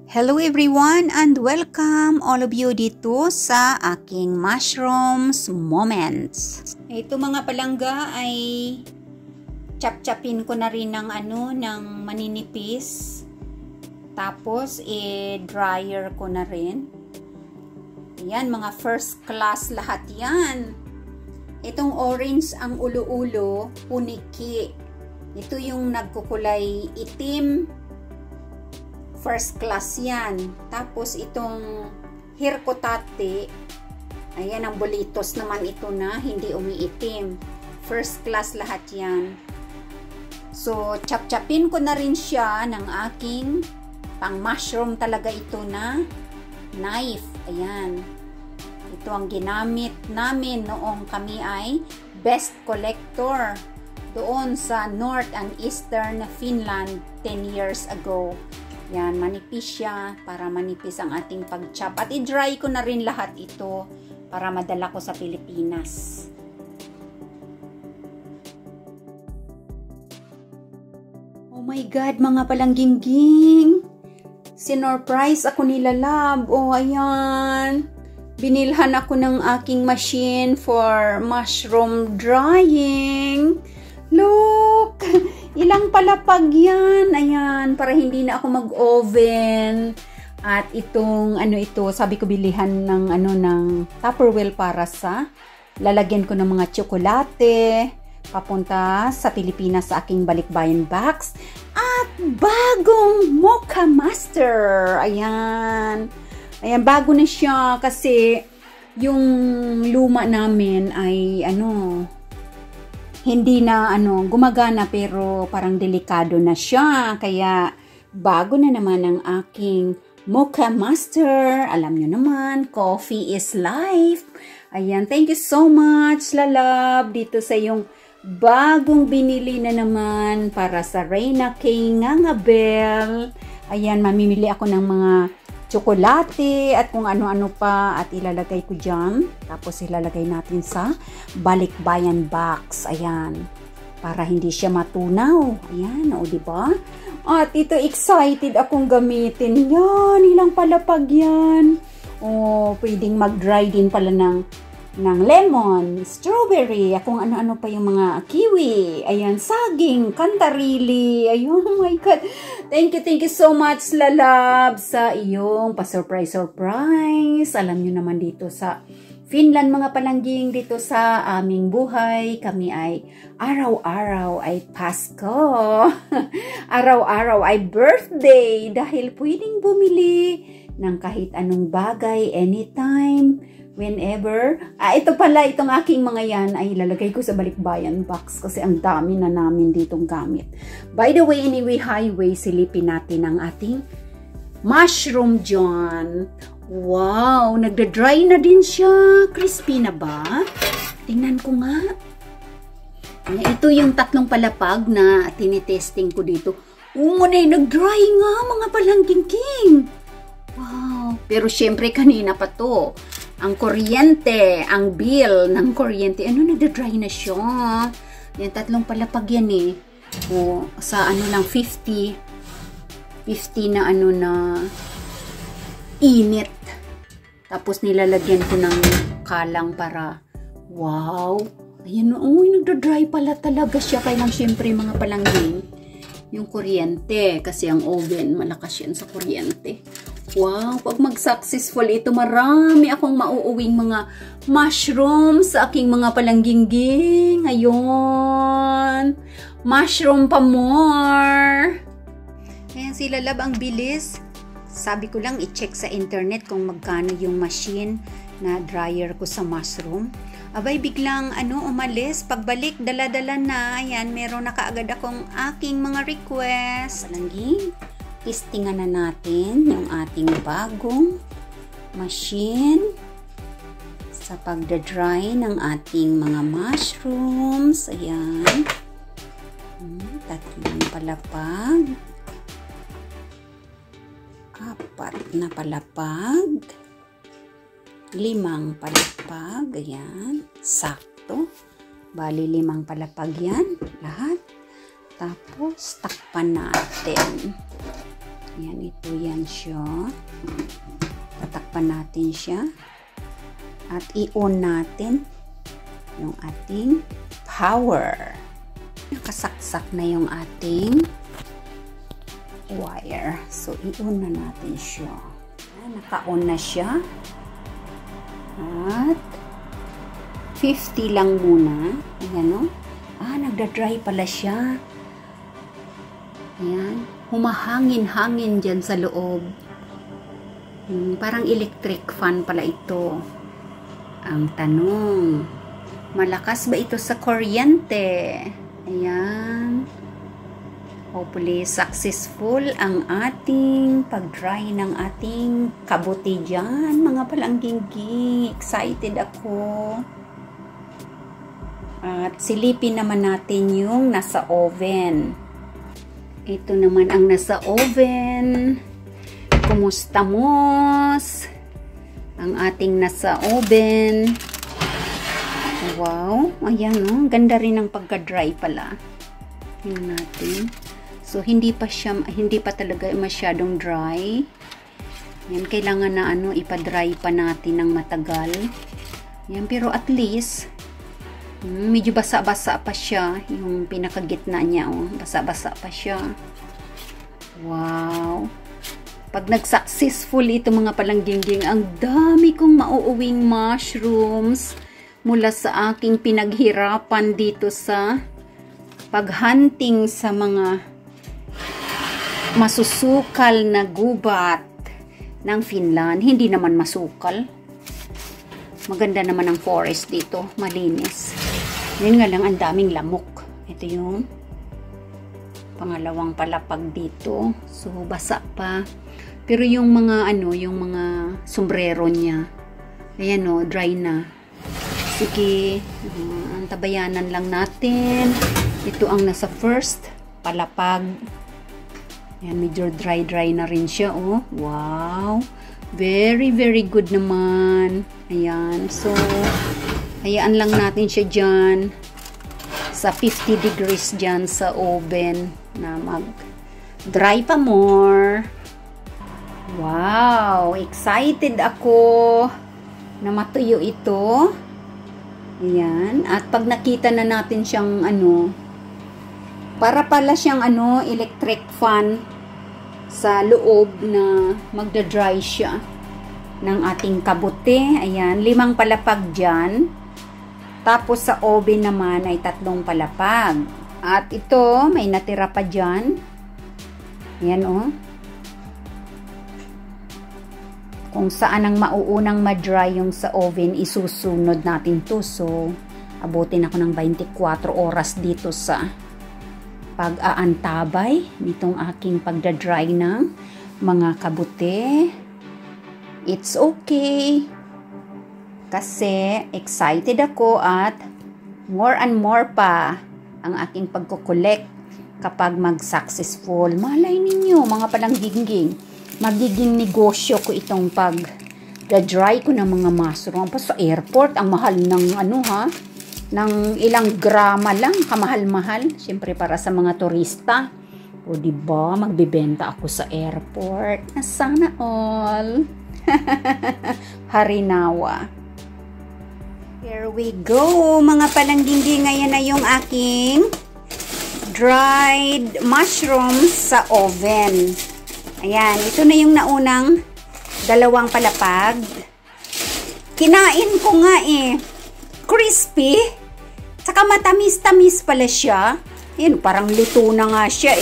Hello everyone and welcome all of you dito sa aking mushrooms moments. Ito mga palangga ay chop-chopin ko na rin ng ng maninipis. Tapos dryer ko na rin. Yan, mga first class lahat yan. Itong orange ang ulo-ulo, puniki. Ito yung nagkukulay itim. First class yan. Tapos itong hirkotate, ayan ang bolitos naman ito na hindi umiitim. First class lahat yan. So, chop-chopin ko na rin siya ng aking pang mushroom talaga ito na knife. Ayan. Ito ang ginamit namin noong kami ay best collector doon sa North and Eastern Finland 10 years ago. Yan, manipis siya para manipis ang ating pag-chop. At i-dry ko na rin lahat ito para madala ko sa Pilipinas. Oh my God, mga palanggingging! Sinurprise ako nila, love. Oh, ayan. Binilhan ako ng aking machine for mushroom drying. Look! Ilang palapag yan. Ayan, para hindi na ako mag-oven. At itong, ito, sabi ko bilihan ng, ng Tupperware para sa lalagyan ko ng mga tsokolate papunta sa Pilipinas sa aking balikbayan box. At bagong Mocha Master. Ayan. Ayan, bago na siya kasi yung luma namin ay, hindi na gumagana pero parang delikado na siya. Kaya bago na naman ang aking Mocha Master. Alam nyo naman, coffee is life. Ayan, thank you so much, lalab, dito sa yung bagong binili na naman para sa Reyna King Ngangabel. Ayan, mamimili ako ng mga tsokolate at kung ano-ano pa at ilalagay ko dyan. Tapos ilalagay natin sa balikbayan box. Ayan. Para hindi siya matunaw. Ayan. O, diba? At ito, excited akong gamitin. Yan. Ilang palapag yan. O, pwedeng mag-dry din pala ng lemon, strawberry, kung ano-ano pa yung mga kiwi, ayan, saging, kantarili, ayun, oh my God. Thank you so much, lalab, sa iyong pa-surprise. Alam nyo naman dito sa Finland, mga palangging, dito sa aming buhay, kami ay araw-araw ay Pasko. Araw-araw ay birthday dahil pwedeng bumili ng kahit anong bagay, anytime, whenever. Ito pala, itong aking mga yan ay ilalagay ko sa balikbayan box kasi ang dami na namin ditong gamit. By the way, anyway, highway, silipin natin ang ating mushroom dyan. Wow, nagda-dry na din siya. Crispy na ba? Tingnan ko nga. Ito yung tatlong palapag na tinitesting ko dito. Umunay, nag-dry nga, mga palangging. Wow, pero syempre kanina pa to. Ang kuryente, ang bill ng kuryente, nagda-dry na siya. Yan, tatlong palapag yan eh. O, sa lang, 50 na na init. Tapos nilalagyan ko ng kalang para, wow. Ayan, nagda-dry pala talaga siya. Kaya lang syempre mga palangging, yung kuryente. Kasi ang oven, malakas yan sa kuryente. Wow, pag mag-successful ito, marami akong mauuwing mga mushroom sa aking mga palanggingging. Ayun. Mushroom pa more. Ayan, si lalab ang bilis. Sabi ko lang, i-check sa internet kung magkano yung machine na dryer ko sa mushroom. Abay, biglang umalis. Pagbalik, dala-dala na. Ayan, meron na kaagad akong aking mga request. Palangging. Testingan na natin yung ating bagong machine sa pagdadry ng ating mga mushrooms. Ayan. Tatlong palapag. 4 na palapag. 5 palapag. Ayan. Sakto. Bali 5 palapag yan. Lahat. Tapos, takpan natin. Ayan, ito yan siya. Tatakpan natin siya. At i-on natin yung ating power. Nakasaksak na yung ating wire. So, i-on na natin siya. Naka-on na siya. At 50 lang muna. Ayan, o. Nagda-dry pala siya. Ayan. Humahangin-hangin dyan sa loob. Parang electric fan pala ito. Ang tanong, malakas ba ito sa kuryente? Ayan. Hopefully, successful ang ating pag-dry ng ating kabuti dyan. Mga palangginggi, excited ako. At silipin naman natin yung nasa oven. Ito naman ang nasa oven. Kumusta, Mos? Ang ating nasa oven. Wow. Ayan, oh. Ganda rin ang pagka-dry pala. Tingnan natin. So, hindi pa talaga masyadong dry. Yan, kailangan na ipa-dry pa natin ng matagal. Yan, pero at least, medyo basa-basa pa siya. Yung pinakagitna niya, oh. Basa-basa pa siya. Wow. Pag nag-successful ito mga palangginging, ang dami kong mauuwing mushrooms mula sa aking pinaghirapan dito sa paghunting sa mga masusukal na gubat ng Finland. Hindi naman masukal. Maganda naman ang forest dito. Malinis. Yun nga lang, ang daming lamok. Ito yung pangalawang palapag dito. So, basa pa. Pero yung mga yung mga sombrero niya, ayan o, dry na. Sige, antabayanan lang natin. Ito ang nasa first palapag. Ayan, medyo dry na rin siya, oh. Wow. Very, very good naman. Ayan. So, hayaan lang natin siya dyan sa 50 degrees dyan sa oven na mag-dry pa more. Wow. Excited ako na matuyo ito. Ayan. At pag nakita na natin siyang para pala siyang electric fan sa loob na magda-dry siya ng ating kabuti. Ayan, 5 palapag dyan. Tapos sa oven naman ay 3 palapag. At ito, may natira pa dyan. Ayan, oh. Kung saan ang mauunang ma-dry yung sa oven, isusunod natin to. So, abutin ako ng 24 oras dito sa pag-aantabay nitong aking pagdadry ng mga kabuti. It's okay. Kasi excited ako at more and more pa ang aking pagkukolek kapag mag-successful. Malay ninyo mga palangginging, magiging negosyo ko itong pag-dry ko ng mga mushroom. Pa sa airport, ang mahal ng ng ilang grama lang, kamahal-mahal. Siyempre para sa mga turista. O diba, magbibenta ako sa airport. Sana all. Harinawa. Here we go, mga palangginggi. Ngayon na yung aking dried mushrooms sa oven. Ayan, ito na yung naunang 2 palapag. Kinain ko nga crispy. Saka matamis-tamis pala siya. Yan, parang luto na nga siya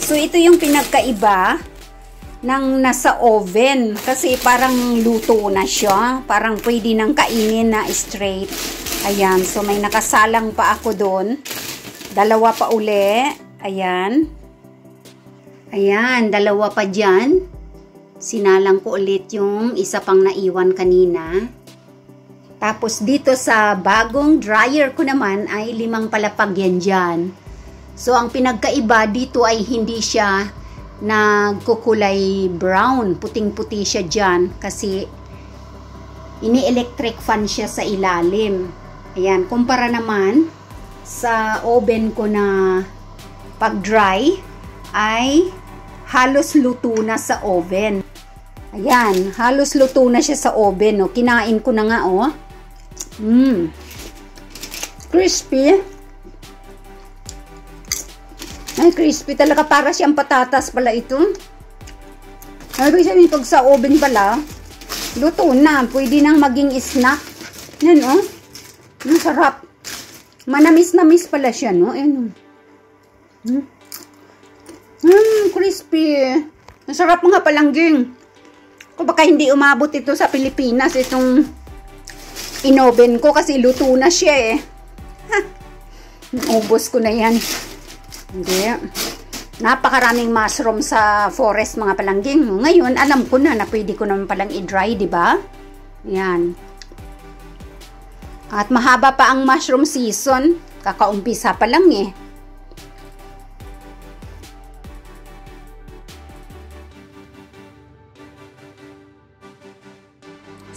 So, ito yung pinagkaiba ng nasa oven. Kasi parang luto na siya. Parang pwede nang kainin na straight. Ayan, so may nakasalang pa ako doon. 2 pa uli. Ayan. Ayan, 2 pa dyan. Sinalang ko ulit yung isa pang naiwan kanina. Tapos dito sa bagong dryer ko naman ay 5 palapag yan dyan. So ang pinagkaiba dito ay hindi siya nagkukulay brown. Puting-puti siya dyan kasi ini-electric fan siya sa ilalim. Ayan, kumpara naman sa oven ko na pag-dry ay halos luto na sa oven. Ayan, halos luto na siya sa oven. Oh. Kinain ko na nga, oh. Crispy. Ay, crispy talaga. Para siyang patatas pala ito. Ay, ibig sabihin, pag sa oven pala, luto na. Pwede nang maging snack. Yan, oh. Ang sarap. Manamis-namis pala siya, no? Ayan, oh. Crispy. Ang sarap mga palangging. Kung baka hindi umabot ito sa Pilipinas, itong inoven ko kasi luto na siya eh. Ubos ko na yan. Hindi. Napakaraming mushroom sa forest mga palangging. Ngayon, alam ko na pwede ko naman palang i-dry, di ba? Yan. At mahaba pa ang mushroom season. Kakaumpisa pa lang eh.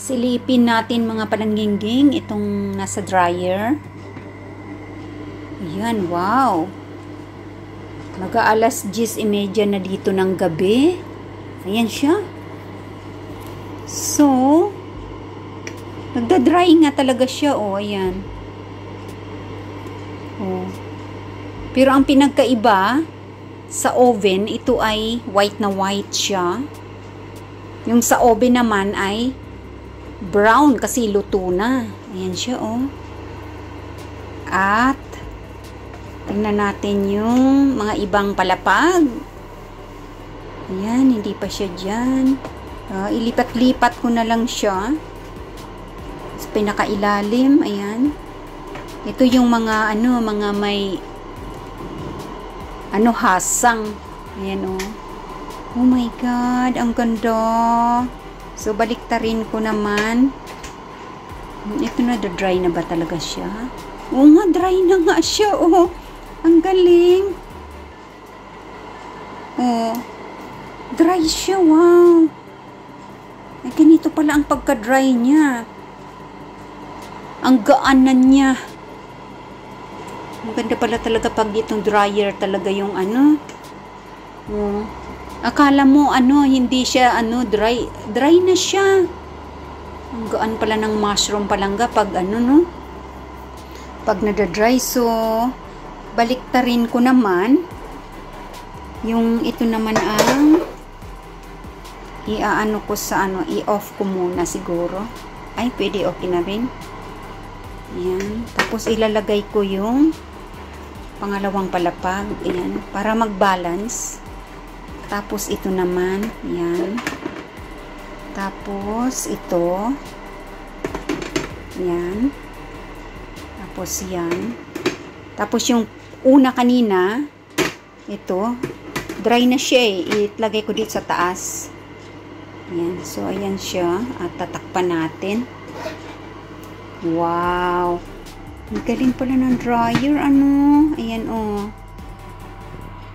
Silipin natin mga palangging itong nasa dryer. Ayan, wow. Mag-aalas 10:30 na dito ng gabi. Ayan siya. So, nagda-dry nga talaga siya, oh, ayan. Oh. Pero ang pinagkaiba sa oven, ito ay white na white siya. Yung sa oven naman ay brown kasi luto na. Ayan siya, oh. At tingnan natin yung mga ibang palapag. Ayan, hindi pa siya dyan. Ilipat-lipat ko na lang siya sa pinakailalim. Ayan. Ito yung mga mga may hasang. Ayan, oh. Oh my God, ang ganda. So, baliktarin ko naman. Ito na, dry na ba talaga siya? Oo nga, dry na nga siya, oh. Ang galing. Oh. Dry siya, wow. Ay, ganito pala ang pagka-dry niya. Ang gaan na niya. Ang ganda pala talaga pag itong dryer talaga yung Oh. Akala mo hindi siya dry. Dry na siya. Ang gaan pala ng mushroom palangga pag no? Pag nada-dry. So, baliktarin ko naman. Yung ito naman ang iaano ko sa i-off ko muna siguro. Ay, pwede okay na rin. Ayan. Tapos ilalagay ko yung pangalawang palapag. Ayan. Para mag-balance. Tapos ito naman, yan. Tapos ito. Yan. Tapos yan. Tapos yung una kanina, ito, dry na siya eh. Itlagay ko dito sa taas. Yan. So, ayan siya. At tatakpan natin. Wow. Ang galing pala ng dryer, Ayan, oh.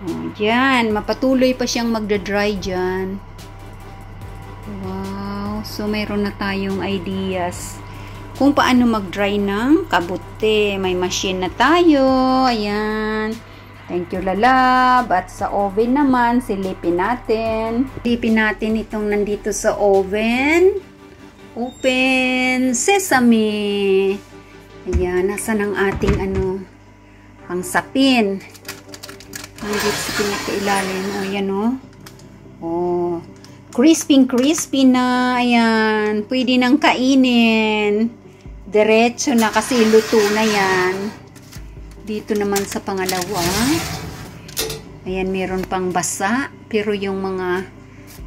Oh, dyan. Mapatuloy pa siyang magda-dry dyan. Wow. So, mayroon na tayong ideas kung paano mag-dry ng kabuti. May machine na tayo. Ayan. Thank you, lalab. At sa oven naman, silipin natin. Silipin natin itong nandito sa oven. Open sesame. Ayan. Nasaan ang ating pangsapin? Dito sa pinakailalim. O, yan, o. Oh. Crispy na. Ayan. Pwede nang kainin. Diretso na kasi luto na yan. Dito naman sa pangalawa. Ayan, meron pang basa. Pero yung mga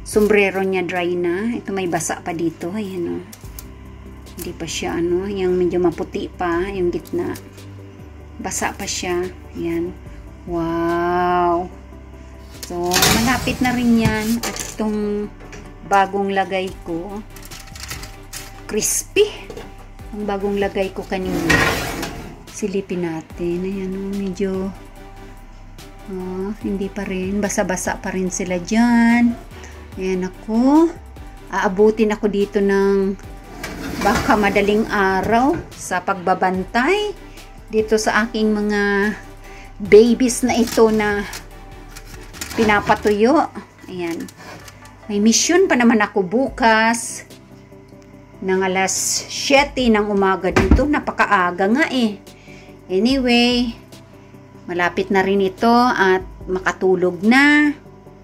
sombrero niya dry na. Ito may basa pa dito. Ayan, o. Hindi pa siya, yung medyo maputi pa. Yung gitna. Basa pa siya. Ayan. Wow! So, malapit na rin yan. At itong bagong lagay ko, crispy. Ang bagong lagay ko kanina. Silipin natin. Ayan, medyo hindi pa rin. Basa-basa pa rin sila dyan. Ayan ako. Aabutin ako dito ng baka madaling araw sa pagbabantay dito sa aking mga babies na ito na pinapatuyo. Ayan. May mission pa naman ako bukas ng alas 7 ng umaga dito. Napakaaga nga eh. Anyway, malapit na rin ito at makatulog na.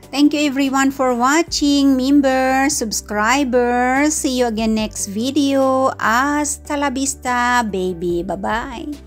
Thank you everyone for watching, members, subscribers. See you again next video. Hasta la vista, baby. Bye-bye.